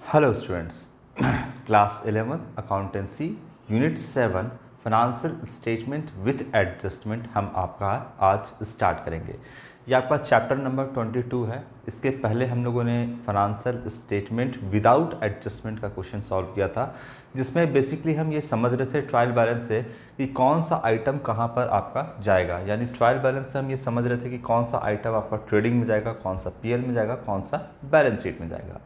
Hello students, class 11 accountancy unit 7 financial statement with adjustment हम आपका आज स्टार्ट करेंगे। ये आपका चैप्टर नंबर 22 है। इसके पहले हम लोगों ने फाइनेंशियल स्टेटमेंट विदाउट एडजस्टमेंट का क्वेश्चन सॉल्व किया था, जिसमें बेसिकली हम ये समझ रहे थे ट्रायल बैलेंस से कि कौन सा आइटम कहाँ पर आपका जाएगा। यानी ट्रायल बैलेंस से हम ये समझ रहे थे कि कौन सा आइटम आपका ट्रेडिंग में जाएगा, कौन सा पीएल में जाएगा, कौन सा बैलेंस शीट में जाएगा।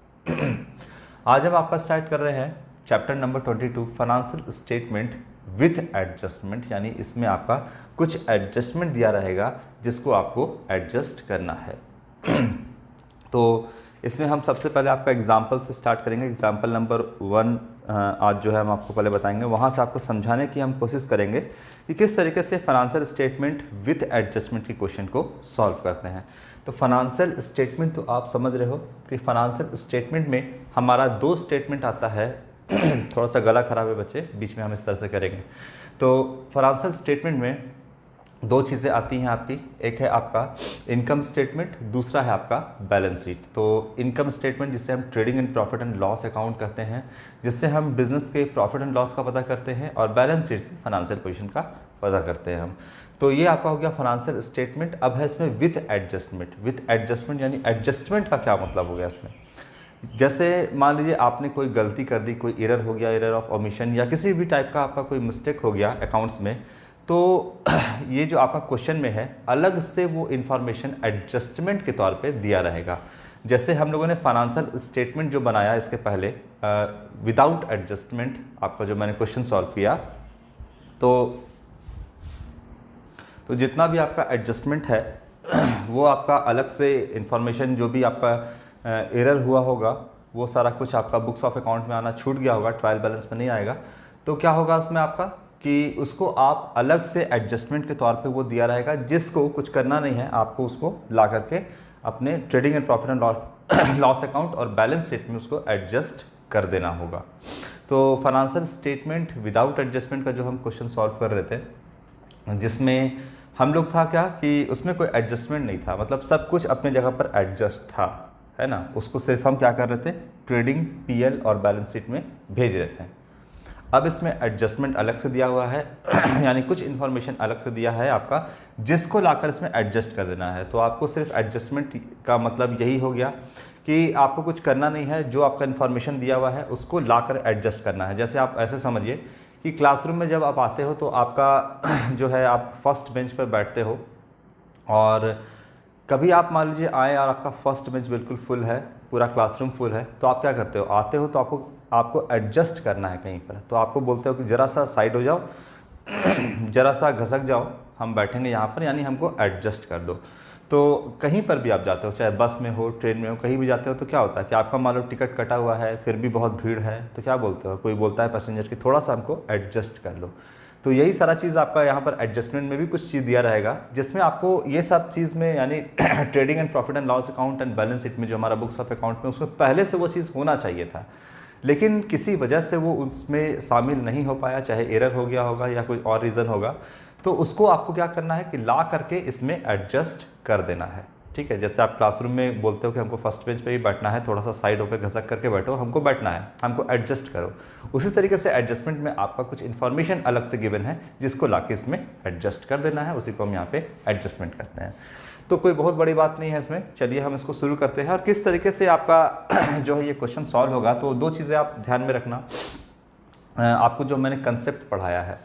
आज हम आपका स्टार्ट कर रहे हैं chapter number 22 financial statement with adjustment, यानी इसमें आपका कुछ एडजस्टमेंट दिया रहेगा जिसको आपको एडजस्ट करना है। तो इसमें हम सबसे पहले आपका एग्जाम्पल से स्टार्ट करेंगे। एग्जाम्पल नंबर 1 आज जो है हम आपको पहले बताएंगे, वहाँ से आपको समझाने की हम कोशिश करेंगे कि किस तरीके से फाइनेंशियल स्टेटमेंट विथ एडजस्टमेंट के क्वेश्चन को सॉल्व करते हैं। तो फाइनेंशियल स्टेटमेंट तो आप समझ रहे हो कि फाइनेंशियल स्टेटमेंट में हमारा दो स्टेटमेंट आता है। थोड़ा सा गला खराब है बच्चे, बीच में हम इस तरह से करेंगे। तो फाइनेंशियल स्टेटमेंट में दो चीज़ें आती हैं आपकी, एक है आपका इनकम स्टेटमेंट, दूसरा है आपका बैलेंस शीट। तो इनकम स्टेटमेंट जिसे हम trading and profit and loss account कहते हैं, जिससे हम बिजनेस के प्रॉफिट एंड लॉस का पता करते हैं, और बैलेंस शीट से फाइनेंशियल पोजीशन का पता करते हैं हम। तो ये आपका हो गया फाइनेंशियल स्टेटमेंट। अब है इसमें विथ एडजस्टमेंट। विथ एडजस्टमेंट यानी एडजस्टमेंट का क्या मतलब हो गया इसमें? जैसे मान लीजिए आपने कोई गलती कर दी, कोई एरर हो गया, एरर ऑफ ओमिशन या किसी भी टाइप का आपका कोई मिस्टेक हो गया अकाउंट्स में, तो ये जो आपका क्वेश्चन में है अलग से वो इन्फॉर्मेशन एडजस्टमेंट के तौर पे दिया रहेगा। जैसे हम लोगों ने फाइनेंशियल स्टेटमेंट जो बनाया इसके पहले विदाउट एडजस्टमेंट, आपका जो मैंने क्वेश्चन सॉल्व किया, तो जितना भी आपका एडजस्टमेंट है वो आपका अलग से इन्फॉर्मेशन, जो भी आपका एरर हुआ होगा वो सारा कुछ आपका बुक्स ऑफ अकाउंट में आना छूट गया होगा, ट्रायल बैलेंस में नहीं आएगा। तो क्या होगा उसमें आपका कि उसको आप अलग से एडजस्टमेंट के तौर पे वो दिया रहेगा, जिसको कुछ करना नहीं है, आपको उसको ला करके अपने trading and profit and loss account और बैलेंस शीट में उसको एडजस्ट कर देना होगा। तो फाइनेंशियल स्टेटमेंट विदाउट एडजस्टमेंट का जो हम क्वेश्चन सॉल्व कर रहे थे, जिसमें हम लोग था क्या कि उसमें कोई एडजस्टमेंट नहीं था, मतलब सब कुछ अपने जगह पर एडजस्ट था, है ना। उसको सिर्फ हम क्या कर रहे थे, ट्रेडिंग, पीएल और बैलेंस शीट में भेज रहे थे। अब इसमें एडजस्टमेंट अलग से दिया हुआ है यानी कुछ इन्फॉर्मेशन अलग से दिया है आपका, जिसको लाकर इसमें एडजस्ट कर देना है। तो आपको सिर्फ एडजस्टमेंट का मतलब यही हो गया कि आपको कुछ करना नहीं है, जो आपका इन्फॉर्मेशन दिया हुआ है उसको लाकर एडजस्ट करना है। जैसे आप ऐसे समझिए कि क्लासरूम में जब आप आते हो तो आपका जो है आप फर्स्ट बेंच पर बैठते हो, और कभी आप मान लीजिए आए और आपका फर्स्ट बेंच बिल्कुल फुल है, पूरा क्लासरूम फुल है, तो आप क्या करते हो, आते हो तो आपको एडजस्ट करना है कहीं पर, तो आपको बोलते हो कि ज़रा सा साइड हो जाओ, ज़रा सा घसक जाओ, हम बैठेंगे यहाँ पर, यानी हमको एडजस्ट कर दो। तो कहीं पर भी आप जाते हो, चाहे बस में हो, ट्रेन में हो, कहीं भी जाते हो, तो क्या होता है कि आपका मान लो टिकट कटा हुआ है, फिर भी बहुत भीड़ है, तो क्या बोलते हो, कोई बोलता है पैसेंजर कि थोड़ा सा हमको एडजस्ट कर लो। तो यही सारा चीज़ आपका यहाँ पर एडजस्टमेंट में भी कुछ चीज़ दिया रहेगा, जिसमें आपको ये सब चीज़ में, यानी trading and profit and loss account and balance sheet में जो हमारा बुक्स ऑफ अकाउंट में, उसमें पहले से वो चीज़ होना चाहिए था, लेकिन किसी वजह से वो उसमें शामिल नहीं हो पाया, चाहे एरर हो गया होगा या कोई और रीज़न होगा। तो उसको आपको क्या करना है कि ला करके इसमें एडजस्ट कर देना है। ठीक है, जैसे आप क्लासरूम में बोलते हो कि हमको फर्स्ट बेंच पे ही बैठना है, थोड़ा सा साइड होकर घसक करके बैठो, हमको बैठना है, हमको एडजस्ट करो। उसी तरीके से एडजस्टमेंट में आपका कुछ इन्फॉर्मेशन अलग से गिवन है, जिसको लाके इसमें एडजस्ट कर देना है, उसी को हम यहाँ पे एडजस्टमेंट करते हैं। तो कोई बहुत बड़ी बात नहीं है इसमें। चलिए हम इसको शुरू करते हैं, और किस तरीके से आपका जो है ये क्वेश्चन सॉल्व होगा। तो दो चीज़ें आप ध्यान में रखना। आपको जो मैंने कंसेप्ट पढ़ाया है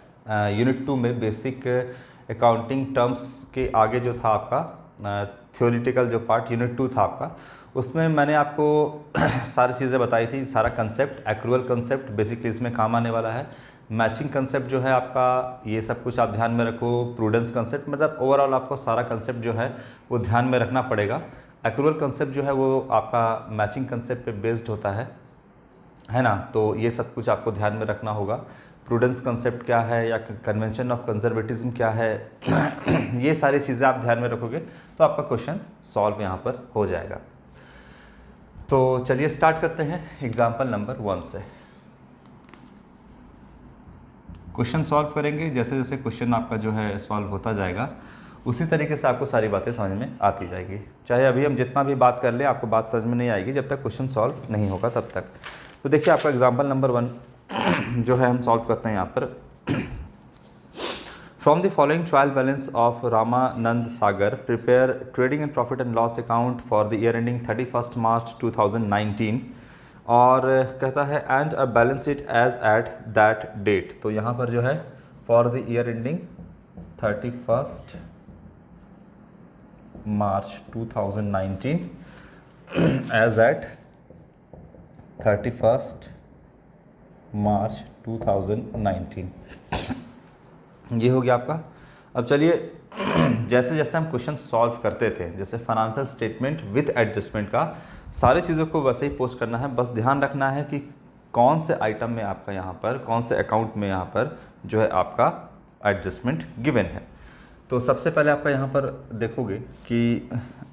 यूनिट 2 में, बेसिक अकाउंटिंग टर्म्स के आगे जो था आपका थ्योरेटिकल जो पार्ट यूनिट 2 था आपका, उसमें मैंने आपको सारी चीज़ें बताई थी, सारा कंसेप्ट, एक्रूअल कंसेप्ट बेसिकली इसमें काम आने वाला है, मैचिंग कंसेप्ट जो है आपका, ये सब कुछ आप ध्यान में रखो, प्रूडेंस कंसेप्ट, मतलब ओवरऑल आपको सारा कंसेप्ट जो है वो ध्यान में रखना पड़ेगा। एक्रूअल कंसेप्ट जो है वो आपका मैचिंग कंसेप्ट पे बेस्ड होता है ना, तो ये सब कुछ आपको ध्यान में रखना होगा। प्रूडेंस कंसेप्ट क्या है या कन्वेंशन ऑफ कंजर्वेटिज्म क्या है ये सारी चीज़ें आप ध्यान में रखोगे तो आपका क्वेश्चन सॉल्व यहाँ पर हो जाएगा। तो चलिए स्टार्ट करते हैं एग्जाम्पल नंबर 1 से। क्वेश्चन सॉल्व करेंगे, जैसे जैसे क्वेश्चन आपका जो है सॉल्व होता जाएगा उसी तरीके से आपको सारी बातें समझ में आती जाएगी। चाहे अभी हम जितना भी बात कर लें, आपको बात समझ में नहीं आएगी जब तक क्वेश्चन सॉल्व नहीं होगा तब तक। तो देखिए आपका एग्जाम्पल नंबर 1 जो है हम सॉल्व करते हैं यहाँ पर। From the following trial balance of Ramanand Sagar prepare trading and profit and loss account for the year ending 31 March 2019, और कहता है and a balance sheet as at that date. तो यहाँ पर जो है for the year ending 31 March 2019 as at 31 March 2019, ये हो गया आपका। अब चलिए जैसे जैसे हम क्वेश्चन सॉल्व करते थे, जैसे फाइनेंशियल स्टेटमेंट विद एडजस्टमेंट का, सारी चीज़ों को वैसे ही पोस्ट करना है। बस ध्यान रखना है कि कौन से आइटम में आपका यहाँ पर, कौन से अकाउंट में यहाँ पर जो है आपका एडजस्टमेंट गिवन है। तो सबसे पहले आपका यहाँ पर देखोगे कि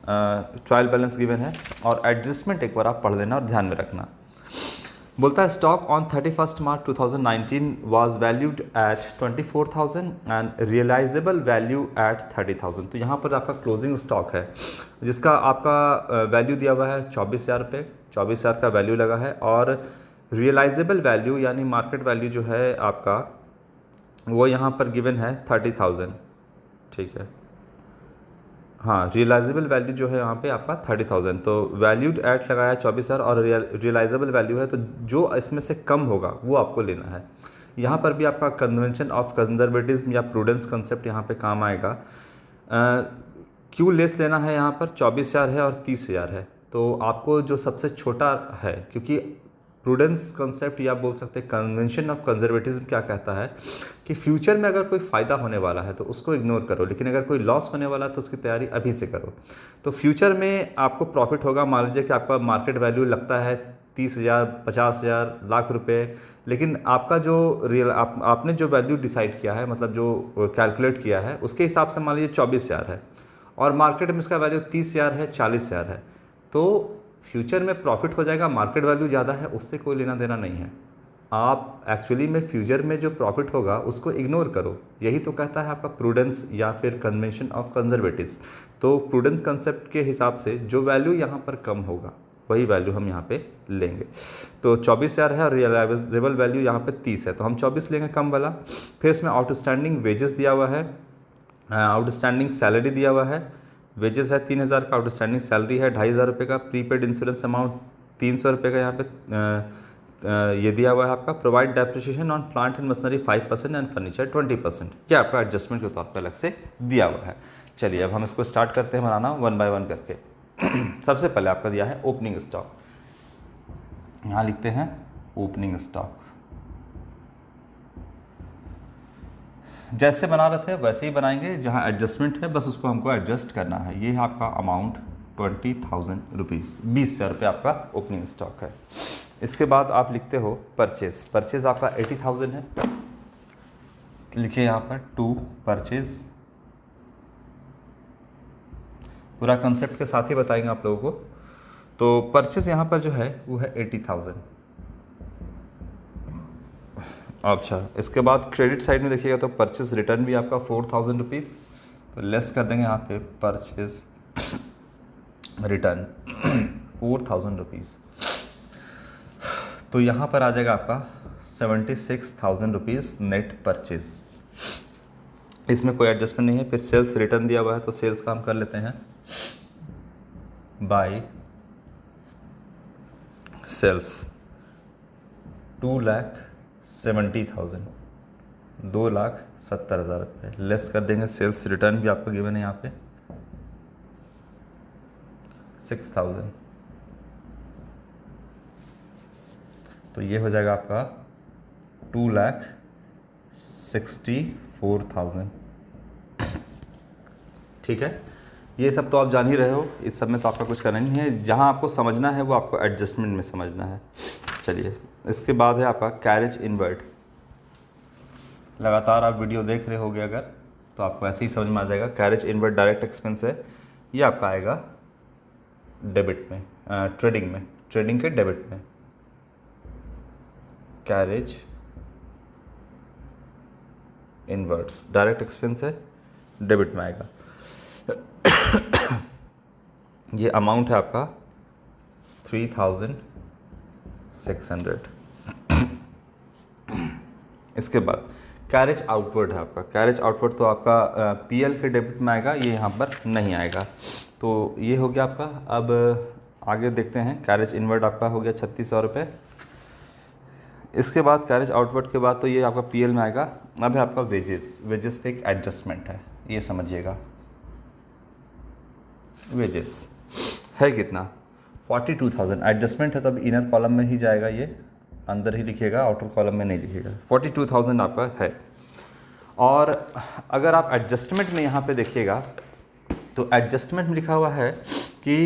ट्रायल बैलेंस गिवन है और एडजस्टमेंट एक बार आप पढ़ लेना और ध्यान में रखना। बोलता है stock on 31 March 2019 was valued at 24,000 and realisable value at 30,000। तो यहाँ पर आपका क्लोजिंग स्टॉक है जिसका आपका वैल्यू दिया हुआ है 24,000 रुपये, 24,000 का वैल्यू लगा है, और रियलाइजेबल वैल्यू यानी मार्केट वैल्यू जो है आपका वो यहाँ पर गिवन है 30,000। ठीक है, हाँ, रियलाइजेबल वैल्यू जो है यहाँ पे आपका 30,000। तो वैल्यूड एट लगाया 24,000 और रियलाइजेबल वैल्यू है, तो जो इसमें से कम होगा वो आपको लेना है। यहाँ पर भी आपका कन्वेंशन ऑफ कंजर्वेटिज्म या प्रूडेंस कंसेप्ट यहाँ पे काम आएगा। क्यों लेस लेना है, यहाँ पर 24,000 है और 30,000 है, तो आपको जो सबसे छोटा है, क्योंकि प्रूडेंस कंसेप्ट या बोल सकते हैं कन्वेंशन ऑफ कंजर्वेटिज्म क्या कहता है कि फ्यूचर में अगर कोई फ़ायदा होने वाला है तो उसको इग्नोर करो, लेकिन अगर कोई लॉस होने वाला है तो उसकी तैयारी अभी से करो। तो फ्यूचर में आपको प्रॉफिट होगा, मान लीजिए कि आपका मार्केट वैल्यू लगता है 30,000, 50,000, लाख रुपए, लेकिन आपका जो आपने जो वैल्यू डिसाइड किया है, मतलब जो कैलकुलेट किया है, उसके हिसाब से मान लीजिए 24,000 है और मार्केट में इसका वैल्यू 30,000 है, 40,000 है, तो फ्यूचर में प्रॉफिट हो जाएगा, मार्केट वैल्यू ज़्यादा है, उससे कोई लेना देना नहीं है। आप एक्चुअली में फ्यूचर में जो प्रॉफिट होगा उसको इग्नोर करो, यही तो कहता है आपका प्रूडेंस या फिर कन्वेंशन ऑफ कंजर्वेटिव्स। तो प्रूडेंस कंसेप्ट के हिसाब से जो वैल्यू यहाँ पर कम होगा वही वैल्यू हम यहाँ पे लेंगे। तो 24,000 है और रियलाइजेबल वैल्यू यहाँ पे 30 है, तो हम 24 लेंगे कम वाला। फिर इसमें आउटस्टैंडिंग वेजेस दिया हुआ है, आउटस्टैंडिंग सैलरी दिया हुआ है, वेजेस है 3,000 का, आउटस्टैंडिंग सैलरी है 2,500 रुपये का, प्रीपेड इंश्योरेंस अमाउंट 300 रुपये का यहाँ पे ये दिया हुआ है आपका। Provide depreciation on plant and machinery 5% and furniture 20%, ये आपका एडजस्टमेंट के तौर पर अलग से दिया हुआ है। चलिए अब हम इसको स्टार्ट करते हैं बनाना 1 बाय 1 करके। सबसे पहले आपका दिया है ओपनिंग स्टॉक, यहाँ लिखते हैं ओपनिंग स्टॉक। जैसे बना रहे थे वैसे ही बनाएंगे, जहाँ एडजस्टमेंट है बस उसको हमको एडजस्ट करना है। ये है आपका अमाउंट 20,000 रुपीज़, 20,000 रुपये आपका ओपनिंग स्टॉक है। इसके बाद आप लिखते हो परचेज, परचेज आपका 80,000 है, लिखिए यहाँ पर टू परचेज। पूरा कंसेप्ट के साथ ही बताएंगे आप लोगों को। तो परचेज यहाँ पर जो है वो है 80,000। अच्छा, इसके बाद क्रेडिट साइड में देखिएगा तो परचेज रिटर्न भी आपका 4,000 रुपीज़, तो लेस कर देंगे यहाँ पे परचेज रिटर्न 4,000 रुपीज़, तो यहाँ पर आ जाएगा आपका 76,000 रुपीज़ नेट परचेज। इसमें कोई एडजस्टमेंट नहीं है। फिर सेल्स रिटर्न दिया हुआ है, तो सेल्स का हम कर लेते हैं बाय सेल्स 2,70,000, 2,70,000 रुपये, लेस कर देंगे सेल्स रिटर्न भी आपको गिवन है यहाँ पे 6,000, तो ये हो जाएगा आपका 2,64,000। ठीक है, ये सब तो आप जान ही रहे हो, इस सब में तो आपका कुछ करना नहीं है। जहाँ आपको समझना है वो आपको एडजस्टमेंट में समझना है। चलिए, इसके बाद है आपका कैरेज इनवर्ड। लगातार आप वीडियो देख रहे होगे अगर, तो आपको ऐसे ही समझ में आ जाएगा। कैरेज इनवर्ड डायरेक्ट एक्सपेंस है, ये आपका आएगा डेबिट में, ट्रेडिंग में, ट्रेडिंग के डेबिट में। कैरेज इनवर्ड्स डायरेक्ट एक्सपेंस है, डेबिट में आएगा। ये अमाउंट है आपका 3,000 600। इसके बाद कैरेज आउटवर्ड है आपका। कैरेज आउटवर्ड तो आपका पीएल के डेबिट में आएगा, ये यहाँ पर नहीं आएगा। तो ये हो गया आपका। अब आगे देखते हैं, कैरेज इनवर्ड आपका हो गया 3600 रुपये। इसके बाद कैरेज आउटवर्ड के बाद तो ये आपका पीएल में आएगा। अब है आपका वेजेस। वेजेस पे एक एडजस्टमेंट है, ये समझिएगा। वेजेस है कितना, 42,000। एडजस्टमेंट है तो अब इनर कॉलम में ही जाएगा, ये अंदर ही लिखिएगा, आउटर कॉलम में नहीं लिखिएगा। 42,000 आपका है। और अगर आप एडजस्टमेंट में यहाँ पे देखिएगा तो एडजस्टमेंट में लिखा हुआ है कि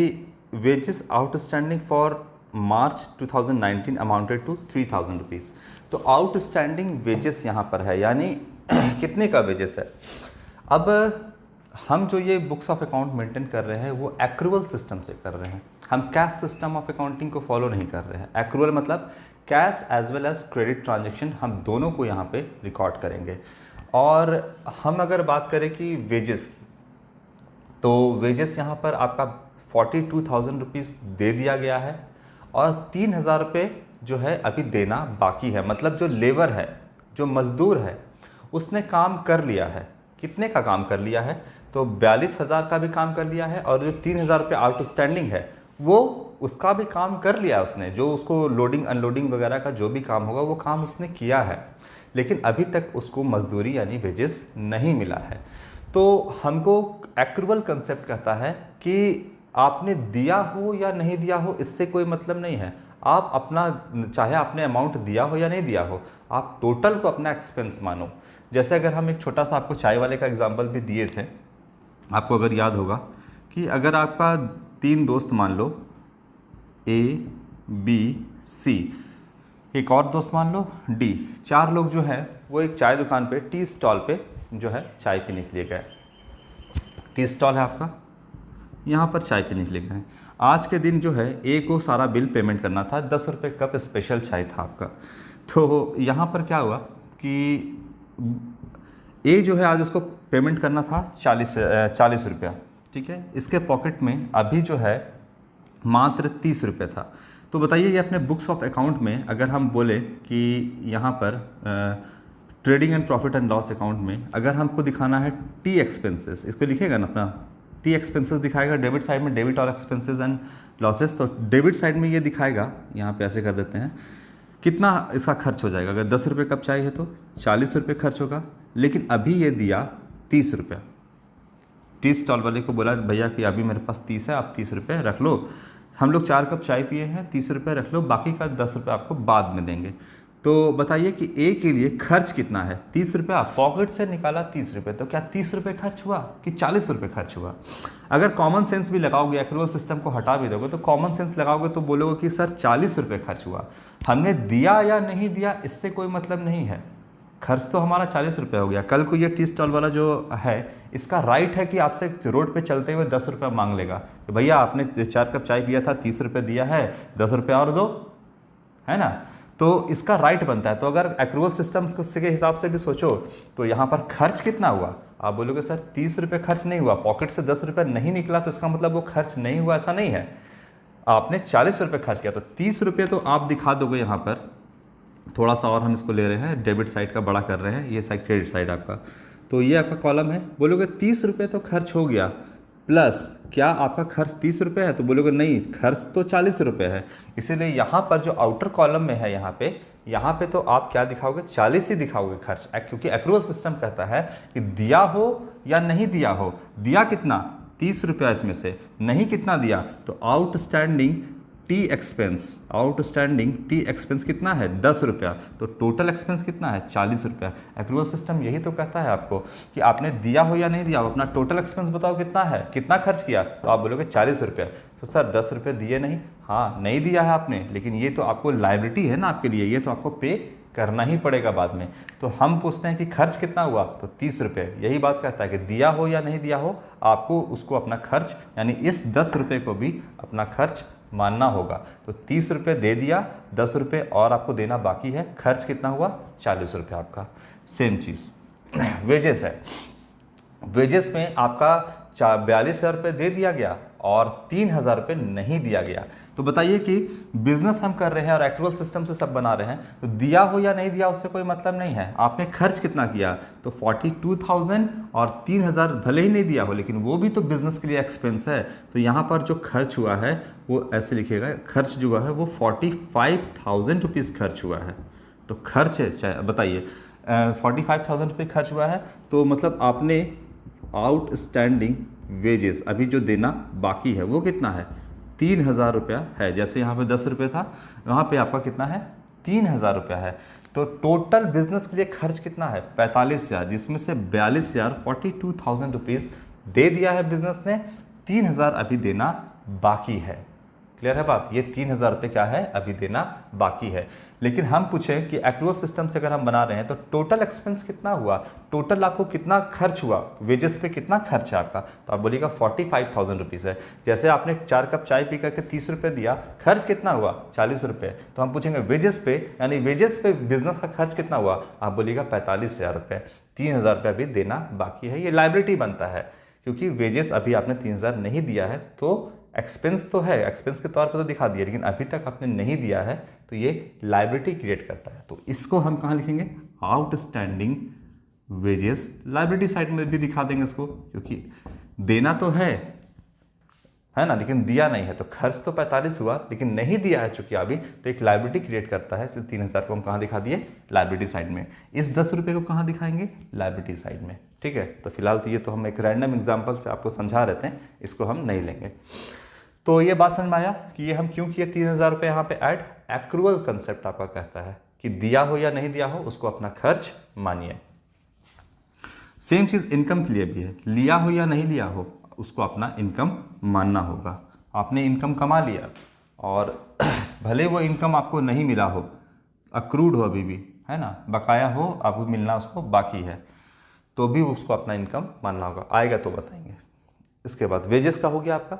wages outstanding for March 2019 amounted to 3,000 rupees. तो आउटस्टैंडिंग वेजेस यहाँ पर है, यानी कितने का वेजेस है। अब हम जो ये बुक्स ऑफ अकाउंट मेंटेन कर रहे हैं वो एक्रूअल सिस्टम से कर रहे हैं, हम कैश सिस्टम ऑफ अकाउंटिंग को फॉलो नहीं कर रहे हैं। एक्रूअल मतलब cash as well as credit transaction, हम दोनों को यहाँ पे रिकॉर्ड करेंगे। और हम अगर बात करें कि वेजेस की, तो वेजेस यहाँ पर आपका 42,000 रुपीज़ दे दिया गया है और 3,000 रुपये जो है अभी देना बाकी है। मतलब जो लेबर है, जो मज़दूर है, उसने काम कर लिया है। कितने का काम कर लिया है, तो 42,000 का भी काम कर लिया है, और जो 3,000 रुपये आउटस्टैंडिंग है वो उसका भी काम कर लिया उसने। जो उसको लोडिंग अनलोडिंग वगैरह का जो भी काम होगा वो काम उसने किया है, लेकिन अभी तक उसको मजदूरी यानी वेजेस नहीं मिला है। तो हमको एक्रूअल कंसेप्ट कहता है कि आपने दिया हो या नहीं दिया हो, इससे कोई मतलब नहीं है। आप अपना, चाहे आपने अमाउंट दिया हो या नहीं दिया हो, आप टोटल को अपना एक्सपेंस मानो। जैसे अगर हम एक छोटा सा आपको चाय वाले का एग्जांपल भी दिए थे, आपको अगर याद होगा कि अगर आपका 3 दोस्त मान लो, A, B, C, एक और दोस्त मान लो D, 4 लोग जो हैं वो एक चाय दुकान पे, टी स्टॉल पे जो है चाय पीने के लिए गए। टी स्टॉल है आपका, यहाँ पर चाय पीने के लिए गए। आज के दिन जो है A को सारा बिल पेमेंट करना था, 10 रुपये कप स्पेशल चाय था आपका। तो यहाँ पर क्या हुआ कि A जो है आज इसको पेमेंट करना था 40 रुपया, ठीक है। इसके पॉकेट में अभी जो है मात्र 30 रुपये था। तो बताइए, ये अपने बुक्स ऑफ अकाउंट में अगर हम बोले कि यहाँ पर trading and profit and loss account में अगर हमको दिखाना है टी एक्सपेंसेस, इसको लिखेगा ना अपना, टी एक्सपेंसेस दिखाएगा डेबिट साइड में, डेबिट और एक्सपेंसेस एंड लॉसेस। तो डेबिट साइड में ये दिखाएगा, यहाँ पे ऐसे कर देते हैं, कितना इसका खर्च हो जाएगा। अगर 10 रुपये कप चाय है तो 40 रुपये खर्च होगा, लेकिन अभी ये दिया 30 रुपया। टी स्टॉल वाले को बोला, भैया कि अभी मेरे पास 30 है, आप 30 रुपये रख लो। हम लोग 4 कप चाय पिए हैं, 30 रुपये रख लो, बाकी का 10 रुपये आपको बाद में देंगे। तो बताइए कि ए के लिए खर्च कितना है, 30 रुपया। पॉकेट से निकाला 30 रुपये, तो क्या 30 रुपये खर्च हुआ कि 40 रुपये खर्च हुआ। अगर कॉमन सेंस भी लगाओगे, एक्रूअल सिस्टम को हटा भी दोगे, तो कॉमन सेंस लगाओगे तो बोलोगे कि सर 40 रुपये खर्च हुआ। हमने दिया या नहीं दिया इससे कोई मतलब नहीं है, खर्च तो हमारा 40 रुपये हो गया। कल को ये टी स्टॉल वाला जो है, इसका राइट है कि आपसे रोड पे चलते हुए 10 रुपये मांग लेगा कि भैया आपने 4 कप चाय पिया था, 30 रुपये दिया है, 10 रुपये और दो, है ना। तो इसका राइट बनता है। तो अगर एक्रूअल सिस्टम्स के हिसाब से भी सोचो तो यहाँ पर खर्च कितना हुआ, आप बोलोगे सर 30 रुपये खर्च नहीं हुआ, पॉकेट से 10 रुपये नहीं निकला, तो इसका मतलब वो खर्च नहीं हुआ, ऐसा नहीं है। आपने 40 रुपये खर्च किया, तो 30 रुपये तो आप दिखा दोगे यहाँ पर। थोड़ा सा और हम इसको ले रहे हैं, डेबिट साइड का बड़ा कर रहे हैं, ये साइड क्रेडिट साइड आपका। तो ये आपका कॉलम है, बोलोगे 30 रुपये तो खर्च हो गया, प्लस क्या आपका खर्च 30 रुपये है, तो बोलोगे नहीं, खर्च तो 40 रुपये है। इसीलिए यहाँ पर जो आउटर कॉलम में है, यहाँ पे तो आप क्या दिखाओगे, 40 ही दिखाओगे खर्च, क्योंकि एक्रूअल सिस्टम कहता है कि दिया हो या नहीं दिया हो। दिया कितना, 30 रुपया, इसमें से नहीं कितना दिया, तो आउटस्टैंडिंग टी एक्सपेंस कितना है, 10 रुपया। तो टोटल एक्सपेंस कितना है, 40 रुपया। एक्रूअल सिस्टम यही तो कहता है आपको कि आपने दिया हो या नहीं दिया हो, अपना टोटल एक्सपेंस बताओ कितना है, कितना खर्च किया, तो आप बोलोगे 40 रुपया। तो सर 10 रुपये दिए नहीं, हाँ नहीं दिया है आपने, लेकिन ये तो आपको लायबिलिटी है ना आपके लिए, ये तो आपको पे करना ही पड़ेगा बाद में। तो हम पूछते हैं कि खर्च कितना हुआ, तो 30 रुपये। यही बात कहता है कि दिया हो या नहीं दिया हो, आपको उसको अपना खर्च, यानी इस 10 रुपये को भी अपना खर्च मानना होगा। तो 30 रुपये दे दिया, 10 रुपये और आपको देना बाकी है, खर्च कितना हुआ, 40 रुपये आपका। सेम चीज़ वेजेस है, वेजेस में आपका 42,000 रुपये दे दिया गया और 3,000 रुपये नहीं दिया गया। तो बताइए कि बिजनेस हम कर रहे हैं और एक्चुअल सिस्टम से सब बना रहे हैं, तो दिया हो या नहीं दिया उससे कोई मतलब नहीं है। आपने खर्च कितना किया, तो 42,000 और 3,000 भले ही नहीं दिया हो लेकिन वो भी तो बिजनेस के लिए एक्सपेंस है। तो यहाँ पर जो खर्च हुआ है वो ऐसे लिखिएगा, खर्च जो हुआ है वो 45,000 रुपीज़ खर्च हुआ है। तो खर्च है, चाहे बताइए 45,000 रुपये खर्च हुआ है, तो मतलब आपने आउटस्टैंडिंग वेजेस अभी जो देना बाकी है वो कितना है, 3,000 रुपया है। जैसे यहाँ पे 10 रुपये था, वहाँ पे आपका कितना है, 3,000 रुपया है। तो टोटल बिजनेस के लिए खर्च कितना है, 45,000, जिसमें से 42,000 42,000 रुपीज़ दे दिया है बिजनेस ने, 3,000 अभी देना बाकी है। क्लियर है बात, ये 3,000 रुपये क्या है, अभी देना बाकी है। लेकिन हम पूछें कि एक्चुअल सिस्टम से अगर हम बना रहे हैं तो टोटल एक्सपेंस कितना हुआ, टोटल आपको कितना खर्च हुआ, वेजेस पे कितना खर्च है आपका, तो आप बोलिएगा 45,000 रुपीज़ है। जैसे आपने 4 कप चाय पी करके 30 रुपये दिया, खर्च कितना हुआ, 40 रुपये। तो हम पूछेंगे वेजेस पे, यानी वेजेस पे बिजनेस का खर्च कितना हुआ, आप बोलिएगा 45,000 रुपये। 3,000 रुपये अभी देना बाकी है, ये लाइबिलिटी बनता है क्योंकि वेजेस अभी आपने 3,000 नहीं दिया है, तो एक्सपेंस तो है, एक्सपेंस के तौर पर तो दिखा दिया, लेकिन अभी तक आपने नहीं दिया है, तो ये लाइबिलिटी क्रिएट करता है। तो इसको हम कहाँ लिखेंगे, आउटस्टैंडिंग वेजेस, लाइबिलिटी साइड में भी दिखा देंगे इसको, क्योंकि देना तो है ना, लेकिन दिया नहीं है। तो खर्च तो 45 हुआ लेकिन नहीं दिया है चूंकि अभी, तो एक लाइबिलिटी क्रिएट करता है। इसलिए 3,000 को हम कहाँ दिखा दिए, लाइबिलिटी साइड में। इस 10 रुपये को कहाँ दिखाएंगे, लाइबिलिटी साइड में। ठीक है, तो फिलहाल तो ये तो हम एक रैंडम एग्जाम्पल से आपको समझा रहे थे, इसको हम नहीं लेंगे। तो ये बात समझ में आया कि ये हम क्यों किए 3,000 रुपये यहाँ पे ऐड। एक्रूअल कंसेप्ट आपका कहता है कि दिया हो या नहीं दिया हो उसको अपना खर्च मानिए। सेम चीज इनकम के लिए भी है, लिया हो या नहीं लिया हो उसको अपना इनकम मानना होगा। आपने इनकम कमा लिया और भले वो इनकम आपको नहीं मिला हो, अक्रूड हो अभी भी, है ना, बकाया हो, अभी मिलना उसको बाकी है, तो भी उसको अपना इनकम मानना होगा। आएगा तो बताएंगे। इसके बाद वेजेस का हो गया आपका,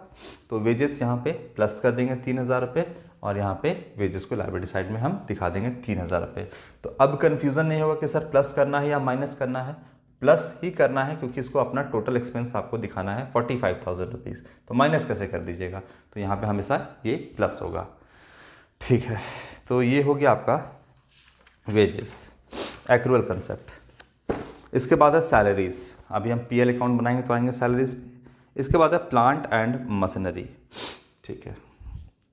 तो वेजेस यहाँ पे प्लस कर देंगे 3,000 रुपये, और यहाँ पे वेजेस को लाइबिलिटी साइड में हम दिखा देंगे 3,000 रुपये। तो अब कन्फ्यूज़न नहीं होगा कि सर प्लस करना है या माइनस करना है, प्लस ही करना है क्योंकि इसको अपना टोटल एक्सपेंस आपको दिखाना है 45,000 रुपीज़। तो माइनस कैसे कर दीजिएगा, तो यहाँ पे हमेशा ये प्लस होगा। ठीक है, तो ये हो गया आपका वेजेस, एक्रूअल कंसेप्ट। इसके बाद है सैलरीज। अभी हम पीएल अकाउंट बनाएंगे तो आएंगे सैलरीज पे। इसके बाद है प्लांट एंड मशीनरी। ठीक है,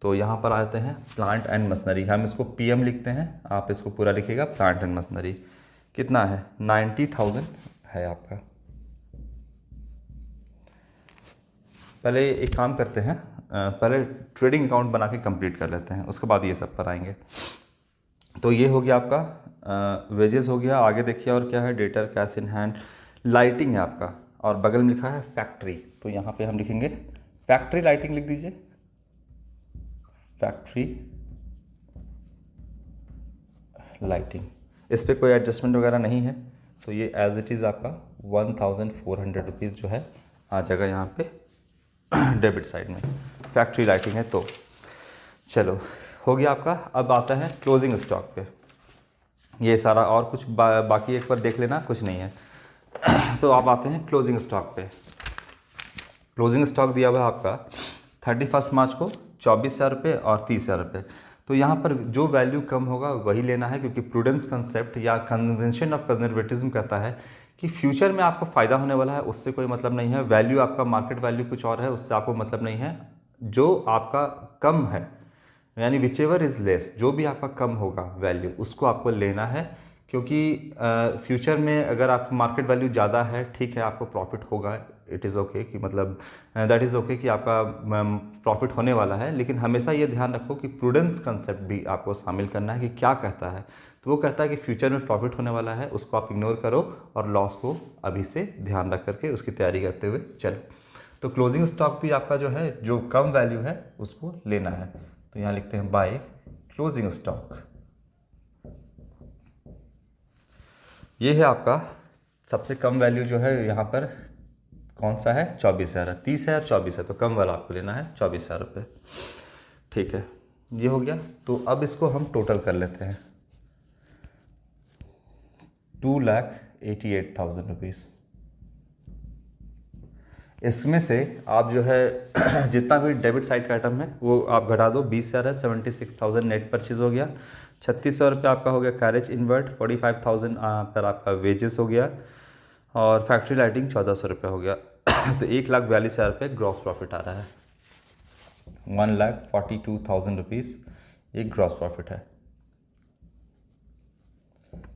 तो यहाँ पर आते हैं प्लांट एंड मशीनरी। हम इसको पीएम लिखते हैं, आप इसको पूरा लिखिएगा प्लांट एंड मशीनरी। कितना है, 90,000 है आपका। पहले एक काम करते हैं, पहले ट्रेडिंग अकाउंट बना के कंप्लीट कर लेते हैं, उसके बाद ये सब पर आएंगे। तो ये हो गया आपका वेजेस हो गया। आगे देखिए और क्या है, debtor, cash in hand, lighting है आपका, और बगल में लिखा है फैक्ट्री। तो यहाँ पे हम लिखेंगे फैक्ट्री लाइटिंग लिख दीजिए, फैक्ट्री लाइटिंग। इस पर कोई एडजस्टमेंट वगैरह नहीं है, तो ये एज इट इज़ आपका 1,400 रुपीज़ जो है आ जाएगा यहाँ पे डेबिट साइड में। फैक्ट्री लाइटिंग है, तो चलो हो गया आपका। अब आता है क्लोजिंग स्टॉक पे। ये सारा और कुछ बाकी एक बार देख लेना, कुछ नहीं है। तो आप आते हैं क्लोजिंग स्टॉक पे। क्लोजिंग स्टॉक दिया हुआ है आपका 31 मार्च को 24,000 रुपये और 30,000 रुपये। तो यहाँ पर जो वैल्यू कम होगा वही लेना है, क्योंकि प्रूडेंस कंसेप्ट या कन्वेंशन ऑफ कंजर्वेटिज्म कहता है कि फ्यूचर में आपको फ़ायदा होने वाला है, उससे कोई मतलब नहीं है। वैल्यू आपका मार्केट वैल्यू कुछ और है, उससे आपको मतलब नहीं है। जो आपका कम है, यानी विच एवर इज़ लेस, जो भी आपका कम होगा वैल्यू, उसको आपको लेना है। क्योंकि फ्यूचर में अगर आपका मार्केट वैल्यू ज़्यादा है, ठीक है, आपको प्रॉफिट होगा, इट इज़ ओके, कि मतलब दैट इज़ ओके कि आपका प्रॉफिट होने वाला है। लेकिन हमेशा ये ध्यान रखो कि प्रूडेंस कंसेप्ट भी आपको शामिल करना है कि क्या कहता है। तो वो कहता है कि फ्यूचर में प्रॉफिट होने वाला है, उसको आप इग्नोर करो और लॉस को अभी से ध्यान रख करके उसकी तैयारी करते हुए चलो। तो क्लोजिंग स्टॉक भी आपका जो है, जो कम वैल्यू है उसको लेना है। तो यहाँ लिखते हैं बाय क्लोजिंग स्टॉक। ये है आपका सबसे कम वैल्यू जो है यहाँ पर, कौन सा है, 24,000 है। 30,000 24 है, तो कम वाला आपको लेना है 24,000 रुपये। ठीक है, ये हो गया। तो अब इसको हम टोटल कर लेते हैं, 2,88,000 रुपीज़। इसमें से आप जो है जितना भी डेबिट साइड का आइटम है वो आप घटा दो, 20,000 है, 76,000 नेट परचेज हो गया, 3600 रुपये आपका हो गया कैरेज इन्वर्ट, 45,000 पर आपका वेजेस हो गया, और फैक्ट्री लाइटिंग 1400 रुपये हो गया। तो 1,42,000 रुपये ग्रॉस प्रॉफिट आ रहा है। 1,42,000 रुपीज़ एक ग्रॉस प्रॉफिट है।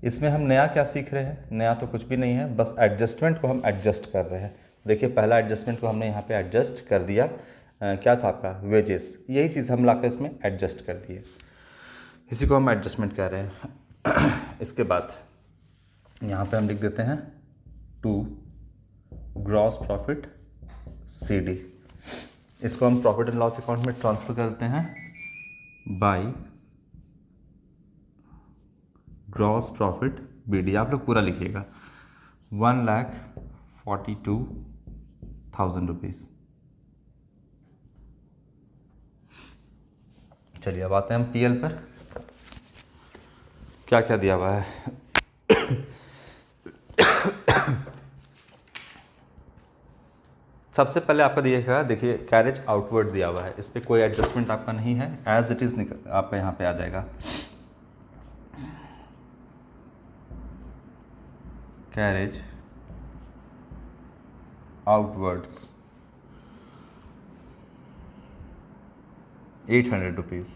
इसमें हम नया क्या सीख रहे हैं? नया तो कुछ भी नहीं है, बस एडजस्टमेंट को हम एडजस्ट कर रहे हैं। देखिए पहला एडजस्टमेंट को हमने यहाँ पे एडजस्ट कर दिया, क्या था आपका वेजेस, यही चीज़ हम लाकर इसमें एडजस्ट कर दिए, इसी को हम एडजस्टमेंट कर रहे हैं। इसके बाद यहाँ पे हम लिख देते हैं टू ग्रॉस प्रॉफिट CD, इसको हम प्रॉफिट एंड लॉस अकाउंट में ट्रांसफ़र करते हैं बाय ग्रॉस प्रॉफिट BD। आप लोग पूरा लिखिएगा, 1,42,000 रुपीज़। चलिए अब आते हैं हम PL पर, क्या क्या दिया हुआ है। सबसे पहले आपका दिएगा, देखिए कैरेज आउटवर्ड दिया हुआ है, इस पर कोई एडजस्टमेंट आपका नहीं है, एज इट इज़ आपका यहाँ पे आ जाएगा। Carriage outwards 800 rupees.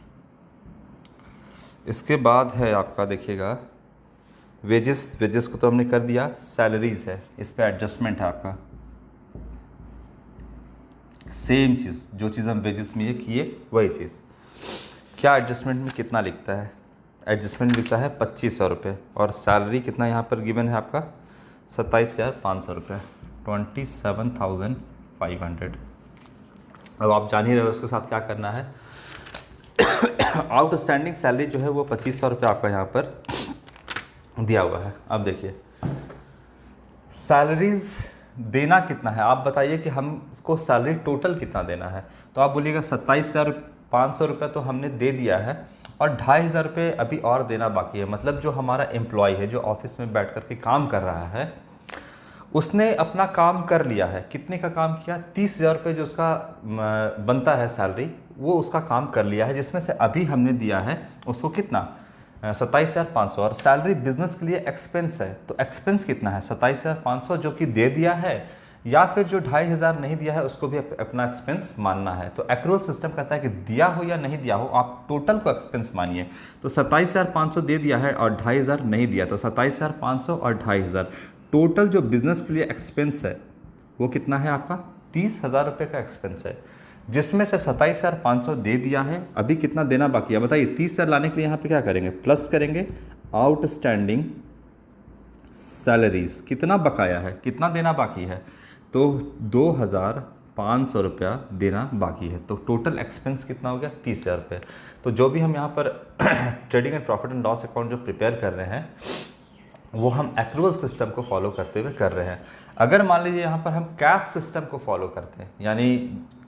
इसके बाद है आपका देखिएगा वेजेस को तो हमने कर दिया, सैलरीज है, इस पे एडजस्टमेंट है आपका, सेम चीज़, जो चीज़ हम वेजेस में ये किए वही चीज़। क्या एडजस्टमेंट में कितना लिखता है? एडजस्टमेंट लिखता है 2,500 रुपये, और सैलरी कितना यहाँ पर गिवन है आपका 27,500 रुपये, 27,500। अब आप जान ही रहे हो उसके साथ क्या करना है। आउटस्टैंडिंग सैलरी जो है वो 2,500 रुपये आपका यहाँ पर दिया हुआ है। अब देखिए सैलरीज देना कितना है, आप बताइए कि हमको सैलरी टोटल कितना देना है। तो आप बोलिएगा 27,500 रुपये तो हमने दे दिया है, और 2,500 रुपये अभी और देना बाकी है। मतलब जो हमारा एम्प्लॉय है, जो ऑफिस में बैठ कर के काम कर रहा है, उसने अपना काम कर लिया है। कितने का काम किया? 30,000 रुपये जो उसका बनता है सैलरी, वो उसका काम कर लिया है, जिसमें से अभी हमने दिया है उसको कितना, 27,500। और सैलरी बिजनेस के लिए एक्सपेंस है, तो एक्सपेंस कितना है 27,500 जो कि दे दिया है, या फिर जो 2,500 नहीं दिया है उसको भी अपना एक्सपेंस मानना है। तो एक्रूअल सिस्टम कहता है कि दिया हो या नहीं दिया हो, आप टोटल को एक्सपेंस मानिए। तो 27,500 दे दिया है और 2,500 नहीं दिया, तो 27,500 और 2,500 टोटल जो बिजनेस के लिए एक्सपेंस है वो कितना है आपका 30,000 रुपये का एक्सपेंस है, जिसमें से 27,500 दे दिया है। अभी कितना देना बाकी है बताइए। 30,000 लाने के लिए यहाँ पे क्या करेंगे, प्लस करेंगे आउटस्टैंडिंग सैलरीज, कितना बकाया है, कितना देना बाकी है, तो 2,500 रुपया देना बाकी है। तो टोटल एक्सपेंस कितना हो गया 30,000 रुपये। तो जो भी हम यहाँ पर trading and profit and loss account जो प्रिपेयर कर रहे हैं वो हम एक्रूअल सिस्टम को फॉलो करते हुए कर रहे हैं। अगर मान लीजिए यहाँ पर हम कैश सिस्टम को फॉलो करते हैं, यानी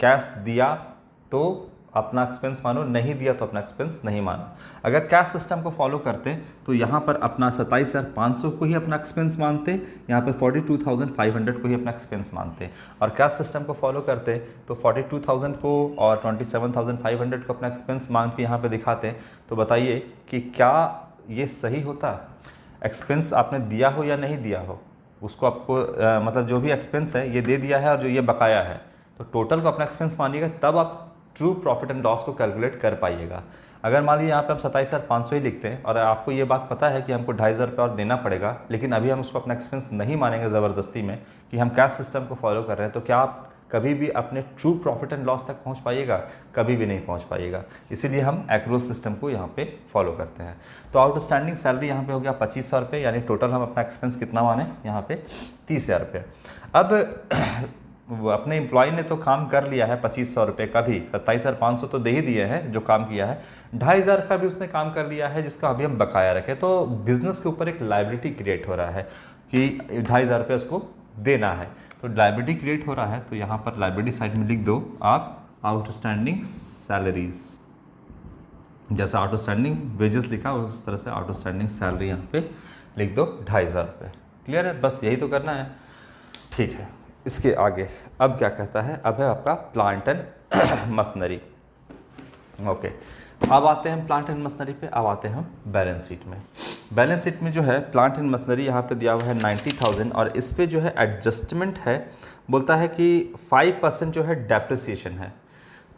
कैश दिया तो अपना एक्सपेंस मानो, नहीं दिया तो अपना एक्सपेंस नहीं मानो। अगर कैश सिस्टम को फॉलो करते हैं तो यहाँ पर अपना 27,500 को ही अपना एक्सपेंस मानते, यहाँ पर 42,500 को ही अपना एक्सपेंस मानते। और कैश सिस्टम को फॉलो करते तो 42,000 को और 27,500 को अपना एक्सपेंस मान के यहाँ पर दिखाते। तो बताइए कि क्या ये सही होता? एक्सपेंस आपने दिया हो या नहीं दिया हो, उसको आपको मतलब जो भी एक्सपेंस है ये दे दिया है और जो ये बकाया है, तो टोटल को अपना एक्सपेंस मानिएगा, तब आप ट्रू प्रॉफिट एंड लॉस को कैलकुलेट कर पाइएगा। अगर मान लीजिए यहाँ पे हम 27,500 ही लिखते हैं और आपको ये बात पता है कि हमको 2,500 रुपये और देना पड़ेगा, लेकिन अभी हम उसको अपना एक्सपेंस नहीं मानेंगे ज़बरदस्ती में कि हम कैश सिस्टम को फॉलो कर रहे हैं, तो क्या आप कभी भी अपने ट्रू प्रॉफिट एंड लॉस तक पहुंच पाइएगा? कभी भी नहीं पहुंच पाइएगा। इसीलिए हम एक्रूअल सिस्टम को यहाँ पे फॉलो करते हैं। तो आउटस्टैंडिंग सैलरी यहाँ पे हो गया 2,500 रुपये, यानी टोटल हम अपना एक्सपेंस कितना माने यहाँ पे 30,000 रुपये। अब वो अपने एम्प्लॉय ने तो काम कर लिया है 2,500 रुपये का भी, 27,500 तो दे ही दिए हैं जो काम किया है, 2,500 का भी उसने काम कर लिया है जिसका अभी हम बकाया रखें। तो बिजनेस के ऊपर एक लायबिलिटी क्रिएट हो रहा है कि 2,500 रुपये उसको देना है। तो लायबिलिटी क्रिएट हो रहा है, तो यहाँ पर लायबिलिटी साइड में लिख दो आप आउटस्टैंडिंग सैलरीज। जैसा आउटस्टैंडिंग वेजेस लिखा उस तरह से आउटस्टैंडिंग सैलरी यहाँ पे लिख दो 2,500 रुपये। क्लियर है? बस यही तो करना है। ठीक है, इसके आगे अब क्या कहता है, अब है आपका प्लांट एंड मशीनरी। ओके, अब आते हैं प्लांट एंड मशीनरी पे। अब आते हैं हम बैलेंस शीट में। बैलेंस शीट में जो है प्लांट एंड मशीनरी यहाँ पे दिया हुआ है 90,000 और इस पे जो है एडजस्टमेंट है, बोलता है कि 5% जो है डेप्रिसिएशन है।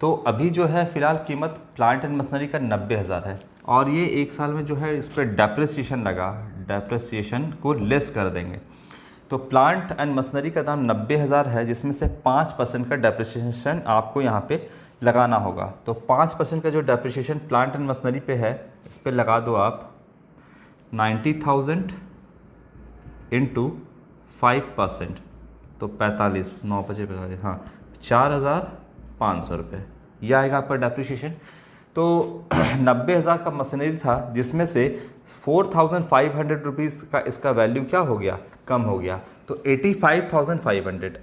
तो अभी जो है फ़िलहाल कीमत प्लांट एंड मशीनरी का 90,000 है और ये एक साल में जो है इस पर डेप्रिसिएशन लगा, डेप्रिसिएशन को लेस कर देंगे। तो प्लांट एंड मशीनरी का दाम 90,000 है, जिसमें से 5% का डेप्रिसिएशन आपको यहाँ पे लगाना होगा। तो 5% का जो डेप्रिसिएशन प्लांट एंड मशीनरी पे है, इस पर लगा दो आप 90,000 इंटू 5%, तो 45, 9 बजे 45, हाँ 4,500 रुपये, यह आएगा आपका डेप्रिसिएशन। तो 90,000 का मशीनरी था, जिसमें से 4,500 रुपीज़ का इसका वैल्यू क्या हो गया, कम हो गया। तो 85,500।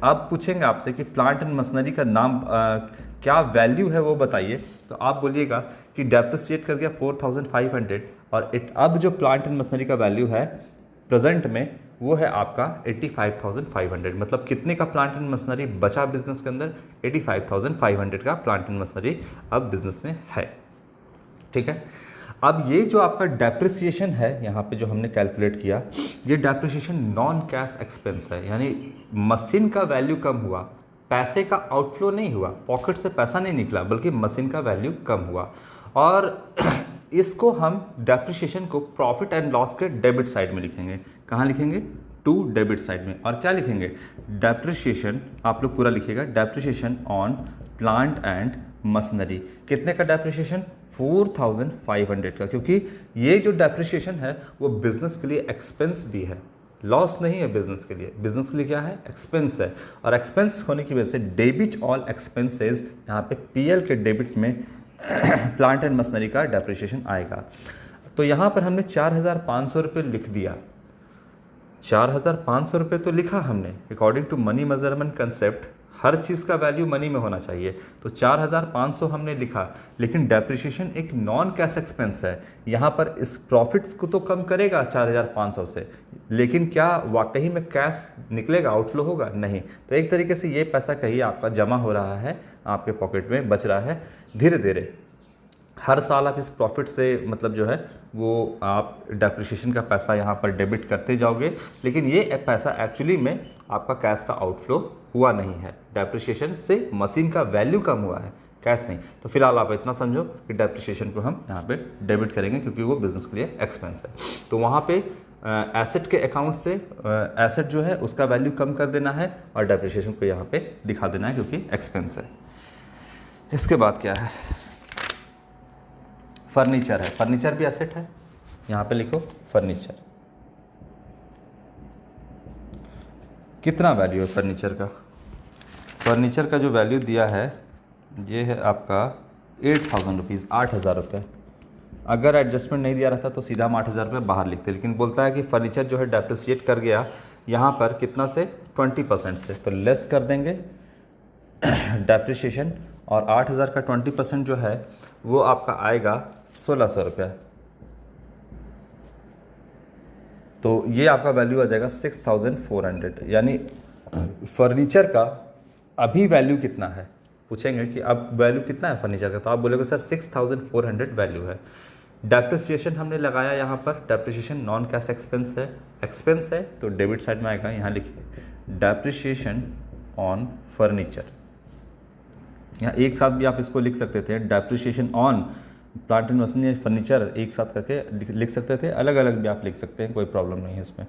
अब पूछेंगे आपसे कि प्लांट एंड मशीनरी का नाम क्या वैल्यू है वो बताइए, तो आप बोलिएगा कि डेप्रिसिएट कर गया 4,500 और अब जो प्लांट एंड मशीनरी का वैल्यू है प्रेजेंट में वो है आपका 85,500। मतलब कितने का प्लांट एंड मशीनरी बचा बिजनेस के अंदर, 85,500 का प्लांट एंड मशीनरी अब बिजनेस में है। ठीक है, अब ये जो आपका डेप्रिसिएशन है यहाँ पे जो हमने कैलकुलेट किया, ये डेप्रिसिएशन नॉन कैश एक्सपेंस है, यानी मशीन का वैल्यू कम हुआ, पैसे का आउटफ्लो नहीं हुआ, पॉकेट से पैसा नहीं निकला, बल्कि मशीन का वैल्यू कम हुआ। और इसको हम डेप्रिसिएशन को प्रॉफिट एंड लॉस के डेबिट साइड में लिखेंगे। कहाँ लिखेंगे, टू डेबिट साइड में। और क्या लिखेंगे, डेप्रिसिएशन, आप लोग पूरा लिखिएगा, depreciation on plant and machinery. कितने का डेप्रिसिएशन, 4,500 का, क्योंकि ये जो डेप्रिसिएशन है वो बिजनेस के लिए एक्सपेंस भी है, लॉस नहीं है बिजनेस के लिए। बिजनेस के लिए क्या है, एक्सपेंस है, और एक्सपेंस होने की वजह से डेबिट ऑल एक्सपेंसेस, यहाँ पे पीएल के डेबिट में प्लांट एंड मशीनरी का डेप्रिसिएशन आएगा। तो यहाँ पर हमने 4,500 रुपये लिख दिया, 4,500 रुपये तो लिखा हमने। According to money measurement concept हर चीज़ का वैल्यू मनी में होना चाहिए, तो 4,500 हमने लिखा, लेकिन डेप्रिसिएशन एक नॉन कैश एक्सपेंस है। यहाँ पर इस प्रॉफिट्स को तो कम करेगा 4,500 से, लेकिन क्या वाकई में कैश निकलेगा, आउटफ्लो होगा, नहीं। तो एक तरीके से ये पैसा कहीं आपका जमा हो रहा है, आपके पॉकेट में बच रहा है। धीरे धीरे हर साल आप इस प्रॉफिट से मतलब जो है वो आप डेप्रिसिएशन का पैसा यहाँ पर डेबिट करते जाओगे, लेकिन ये पैसा एक्चुअली में आपका कैश का आउटफ्लो हुआ नहीं है। डेप्रिसिएशन से मशीन का वैल्यू कम हुआ है, कैश नहीं। तो फिलहाल आप इतना समझो कि डेप्रिसिएशन को हम यहाँ पे डेबिट करेंगे, क्योंकि वो बिजनेस के लिए एक्सपेंस है। तो वहाँ पे एसेट के अकाउंट से एसेट जो है उसका वैल्यू कम कर देना है और डेप्रिसिएशन को यहाँ पे दिखा देना है, क्योंकि एक्सपेंस है। इसके बाद क्या है, फर्नीचर है। फर्नीचर भी एसेट है, यहाँ पे लिखो फर्नीचर। कितना वैल्यू है फर्नीचर का, फर्नीचर का जो वैल्यू दिया है ये है आपका 8,000 रुपीज़, 8,000 रुपये। अगर एडजस्टमेंट नहीं दिया रहता तो सीधा हम 8,000 रुपये बाहर लिखते, लेकिन बोलता है कि फर्नीचर जो है डेप्रिसिएट कर गया यहाँ पर कितना से, 20% से, तो लेस कर देंगे डेप्रिसिएशन, और 8,000 का 20% जो है वो आपका आएगा 1,600 रुपया। तो ये आपका वैल्यू आ जाएगा 6,400। यानी फर्नीचर का अभी वैल्यू कितना है, पूछेंगे कि अब वैल्यू कितना है फर्नीचर का, तो आप बोलोगे सर 6,400 वैल्यू है। डेप्रिसिएशन हमने लगाया यहाँ पर, डेप्रिसिएशन नॉन कैश एक्सपेंस है, एक्सपेंस है तो डेबिट साइड में आएगा। यहाँ लिखिए डेप्रिसिएशन ऑन फर्नीचर, यहाँ एक साथ भी आप इसको लिख सकते थे, depreciation on plant and machinery furniture एक साथ करके लिख सकते थे, अलग अलग भी आप लिख सकते हैं, कोई प्रॉब्लम नहीं है इसमें।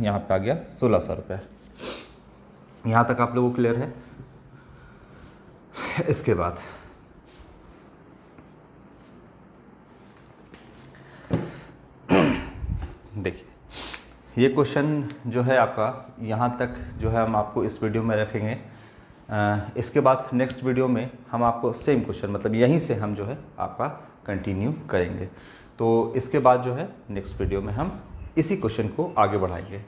यहाँ पे आ गया 1,600 रुपये। यहाँ तक आप लोगों को क्लियर है। इसके बाद देखिए, ये क्वेश्चन जो है आपका यहाँ तक जो है हम आपको इस वीडियो में रखेंगे। इसके बाद नेक्स्ट वीडियो में हम आपको सेम क्वेश्चन, मतलब यहीं से हम जो है आपका कंटिन्यू करेंगे। तो इसके बाद जो है नेक्स्ट वीडियो में हम इसी क्वेश्चन को आगे बढ़ाएंगे।